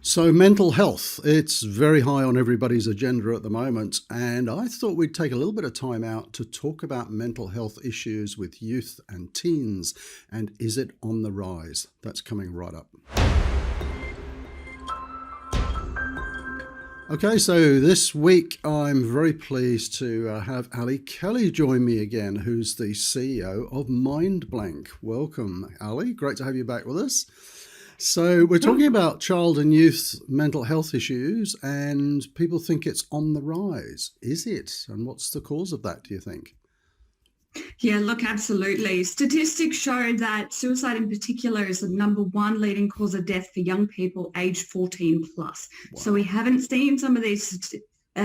So, mental health, it's very high on everybody's agenda at the moment. And I thought we'd take a little bit of time out to talk about mental health issues with youth and teens. And is it on the rise? That's coming right up. Okay, so this week I'm very pleased to have Ali Kelly join me again, who's the CEO of MindBlank. Welcome, Ali. Great to have you back with us. So, we're talking about child and youth mental health issues, and people think it's on the rise. Is it? And what's the cause of that, do you think? Yeah, look, absolutely. Statistics show that suicide in particular is the number one leading cause of death for young people aged 14 plus. So we Wow. haven't seen some of these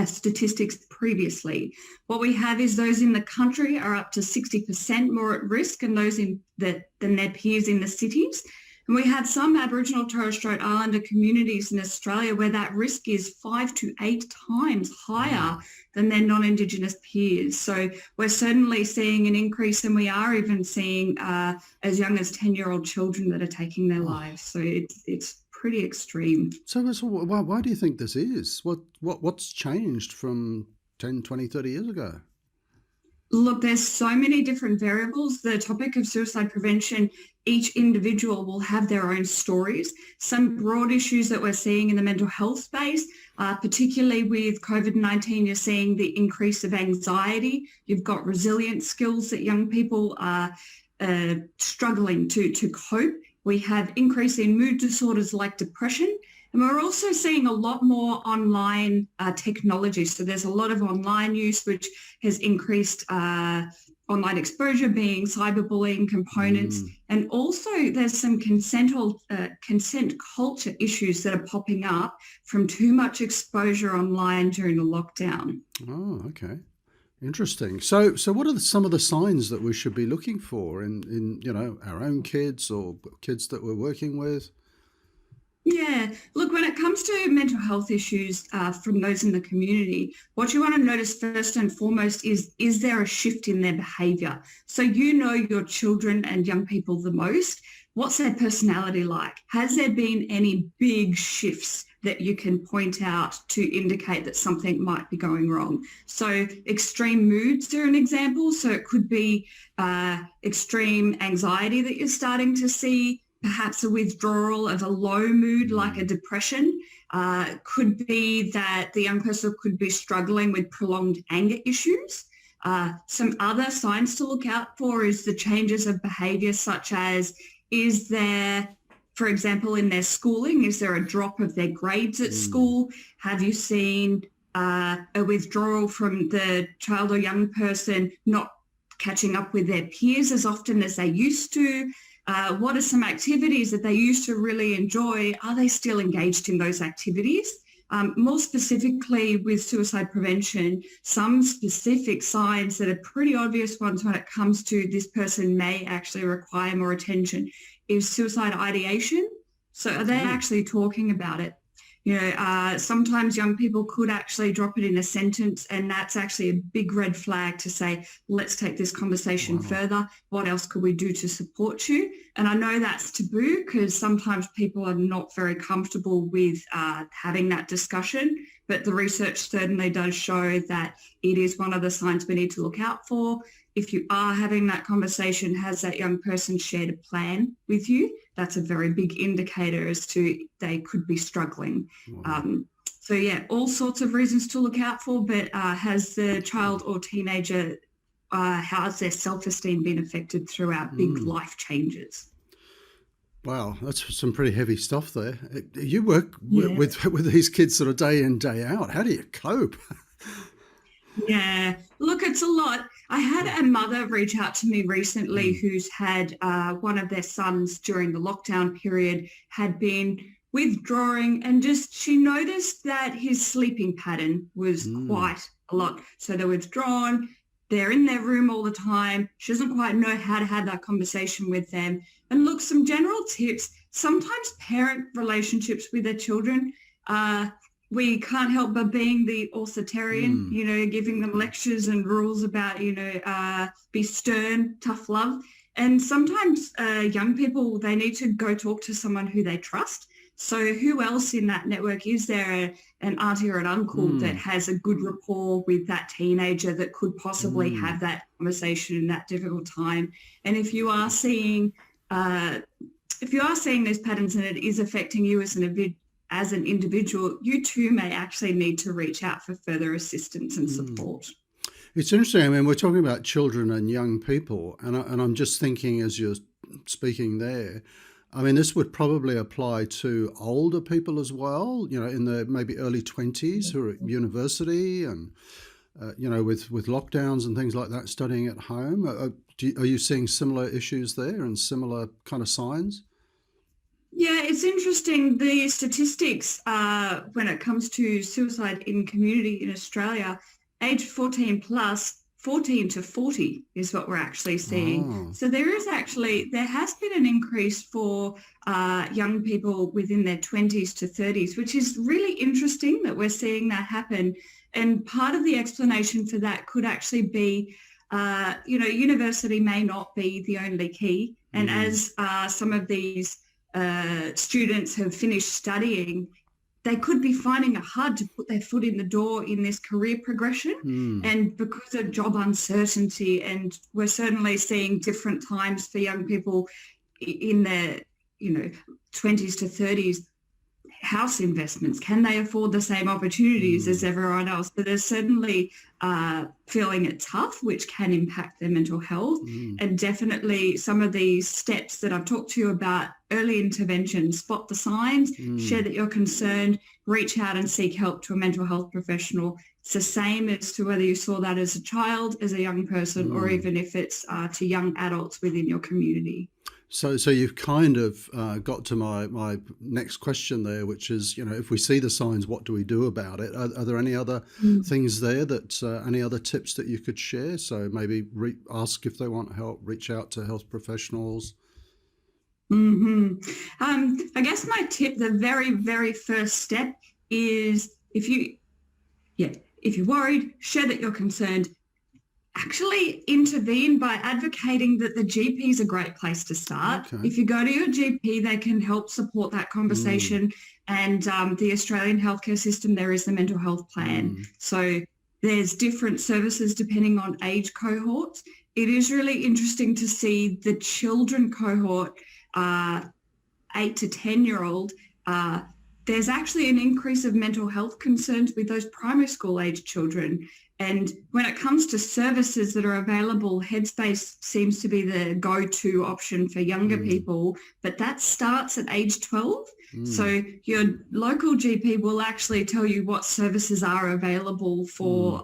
statistics previously. What we have is those in the country are up to 60% more at risk and those than their peers in the cities. And we have some Aboriginal and Torres Strait Islander communities in Australia where that risk is 5 to 8 times higher Wow. than their non-Indigenous peers. So we're certainly seeing an increase, and we are even seeing as young as 10-year-old children that are taking their Oh. lives. So it's pretty extreme. So why do you think this is? What's changed from 10, 20, 30 years ago? Look, there's so many different variables. The topic of suicide prevention, each individual will have their own stories. Some broad issues that we're seeing in the mental health space, particularly with COVID-19, you're seeing the increase of anxiety. You've got resilience skills that young people are struggling to cope. We have increase in mood disorders like depression. And we're also seeing a lot more online technology. So there's a lot of online use, which has increased online exposure, being cyberbullying components. Mm. And also there's some consent culture issues that are popping up from too much exposure online during the lockdown. Oh, okay. Interesting. So what are some of the signs that we should be looking for in our own kids or kids that we're working with? Yeah, look, when it comes to mental health issues from those in the community, what you want to notice first and foremost is there a shift in their behaviour? So you know your children and young people the most. What's their personality like? Has there been any big shifts that you can point out to indicate that something might be going wrong? So extreme moods are an example. So it could be extreme anxiety that you're starting to see, perhaps a withdrawal of a low mood like a Mm. depression. Could be that the young person could be struggling with prolonged anger issues. Some other signs to look out for is the changes of behaviour, such as is there, for example, in their schooling, is there a drop of their grades at Mm. school? Have you seen a withdrawal from the child or young person not catching up with their peers as often as they used to? What are some activities that they used to really enjoy? Are they still engaged in those activities? More specifically with suicide prevention, some specific signs that are pretty obvious ones when it comes to this person may actually require more attention is suicide ideation. So are they Oh, actually talking about it? Sometimes young people could actually drop it in a sentence, and that's actually a big red flag to say, let's take this conversation wow. further. What else could we do to support you? And I know that's taboo because sometimes people are not very comfortable with having that discussion, but the research certainly does show that it is one of the signs we need to look out for. If you are having that conversation, has that young person shared a plan with you? That's a very big indicator as to they could be struggling. Wow. So yeah, all sorts of reasons to look out for, but has the child or teenager, how's their self-esteem been affected throughout big Mm. life changes? Wow, that's some pretty heavy stuff there. You work Yeah. with these kids sort of day in, day out. How do you cope? Yeah, look, it's a lot. I had a mother reach out to me recently Mm. who's had one of their sons during the lockdown period had been withdrawing, and just she noticed that his sleeping pattern was Mm. quite a lot. So they're withdrawn, they're in their room all the time. She doesn't quite know how to have that conversation with them. And look, some general tips. Sometimes parent relationships with their children we can't help but being the authoritarian, Mm. giving them lectures and rules about, be stern, tough love. And sometimes young people, they need to go talk to someone who they trust. So who else in that network? Is there an auntie or an uncle that has a good rapport with that teenager that could possibly have that conversation in that difficult time? And if you are seeing these patterns and it is affecting you as an individual, you too may actually need to reach out for further assistance and support. It's interesting. I mean, we're talking about children and young people, and I'm just thinking as you're speaking there, I mean, this would probably apply to older people as well, in the maybe early 20s who are at university and, with lockdowns and things like that, studying at home. Are you seeing similar issues there and similar kind of signs? Yeah, it's interesting. The statistics when it comes to suicide in community in Australia, age 14 plus, 14 to 40 is what we're actually seeing. So there has been an increase for young people within their 20s to 30s, which is really interesting that we're seeing that happen. And part of the explanation for that could actually be, university may not be the only key. And as some of these students have finished studying, they could be finding it hard to put their foot in the door in this career progression. And because of job uncertainty, and we're certainly seeing different times for young people in their 20s to 30s, house investments, can they afford the same opportunities as everyone else? So they're certainly feeling it tough, which can impact their mental health. And definitely some of these steps that I've talked to you about, early intervention, spot the signs, share that you're concerned, reach out and seek help to a mental health professional. It's the same as to whether you saw that as a child, as a young person, or even if it's to young adults within your community. So you've kind of got to my next question there, which is, if we see the signs, what do we do about it? Are there any other things there any other tips that you could share? So maybe ask if they want help, reach out to health professionals. I guess my tip, the very, very first step is if you're worried, share that you're concerned. Actually intervene by advocating that the GP is a great place to start. Okay. If you go to your GP, they can help support that conversation. And the Australian healthcare system, there is the mental health plan. So there's different services depending on age cohorts. It is really interesting to see the children cohort, 8 to 10-year-old, there's actually an increase of mental health concerns with those primary school age children. And when it comes to services that are available, Headspace seems to be the go-to option for younger people, but that starts at age 12. So your local GP will actually tell you what services are available for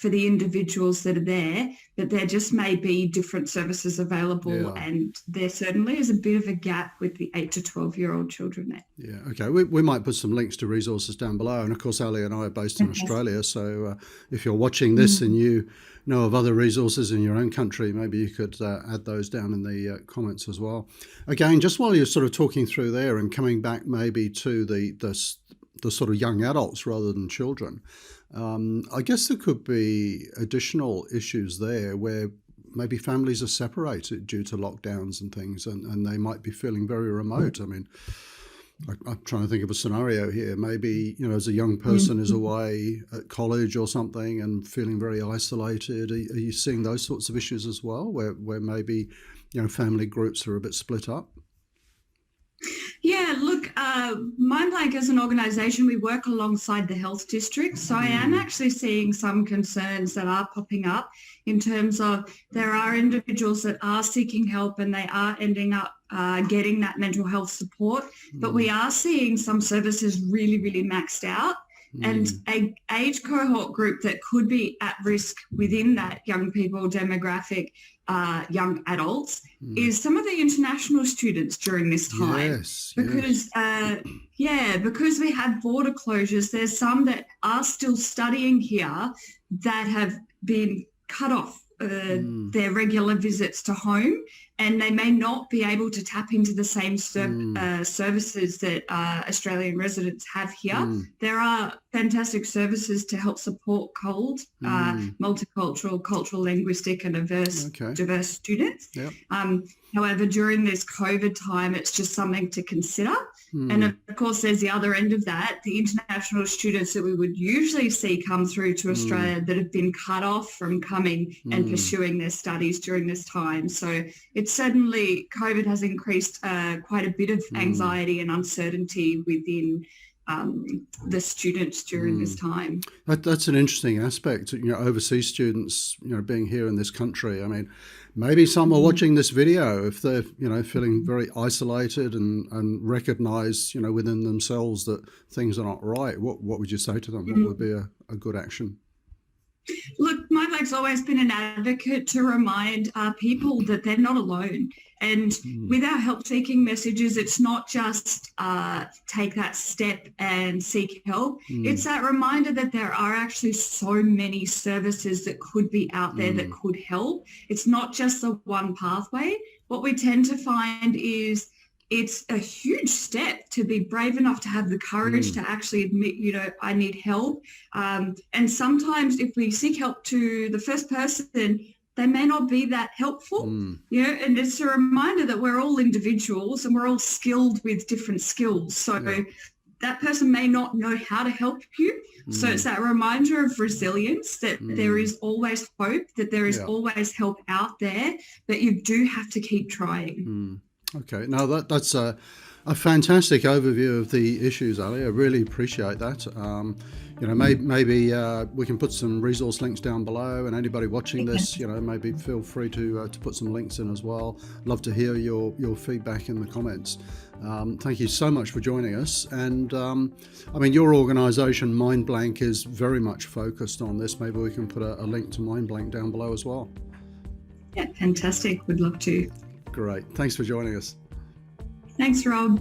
the individuals that are there, but there just may be different services available, and there certainly is a bit of a gap with the 8 to 12-year-old children there. Yeah, okay. We might put some links to resources down below, and of course Ali and I are based in Australia, so if you're watching this and you know of other resources in your own country, maybe you could add those down in the comments as well. Again, just while you're sort of talking through there and coming back maybe to the sort of young adults rather than children, I guess there could be additional issues there where maybe families are separated due to lockdowns and things, and they might be feeling very remote. I mean, I'm trying to think of a scenario here. Maybe, as a young person is away at college or something and feeling very isolated. Are you seeing those sorts of issues as well, where maybe, family groups are a bit split up? Yeah, look, Mindblank as an organisation, we work alongside the health district. So I am actually seeing some concerns that are popping up in terms of there are individuals that are seeking help and they are ending up getting that mental health support. But we are seeing some services really, really maxed out. And a age cohort group that could be at risk within that young people demographic, young adults, is some of the international students during this time. Because we have border closures, there's some that are still studying here that have been cut off their regular visits to home, and they may not be able to tap into the same services that Australian residents have here. There are fantastic services to help support COLD, multicultural, cultural, linguistic and diverse students. However, during this COVID time, it's just something to consider. And of course, there's the other end of that, the international students that we would usually see come through to Australia that have been cut off from coming and pursuing their studies during this time. So it's certainly, COVID has increased quite a bit of anxiety and uncertainty within the students during this time. That's an interesting aspect, overseas students, being here in this country. I mean, maybe some are watching this video if they're, feeling very isolated and recognize, within themselves that things are not right. What would you say to them? What would be a good action? Look, Mindblank's always been an advocate to remind people that they're not alone. And with our help-seeking messages, it's not just take that step and seek help. It's that reminder that there are actually so many services that could be out there that could help. It's not just the one pathway. What we tend to find is it's a huge step to be brave enough to have the courage to actually admit, I need help. And sometimes if we seek help to the first person, they may not be that helpful, and it's a reminder that we're all individuals and we're all skilled with different skills. So that person may not know how to help you. So it's that reminder of resilience, that there is always hope, that there is always help out there, but you do have to keep trying. Okay, now that's a fantastic overview of the issues, Ali. I really appreciate that. Maybe we can put some resource links down below, and anybody watching this, maybe feel free to put some links in as well. Love to hear your feedback in the comments. Thank you so much for joining us. And your organisation Mindblank is very much focused on this. Maybe we can put a link to Mindblank down below as well. Yeah, fantastic. Would love to. Great. Thanks for joining us. Thanks, Rob.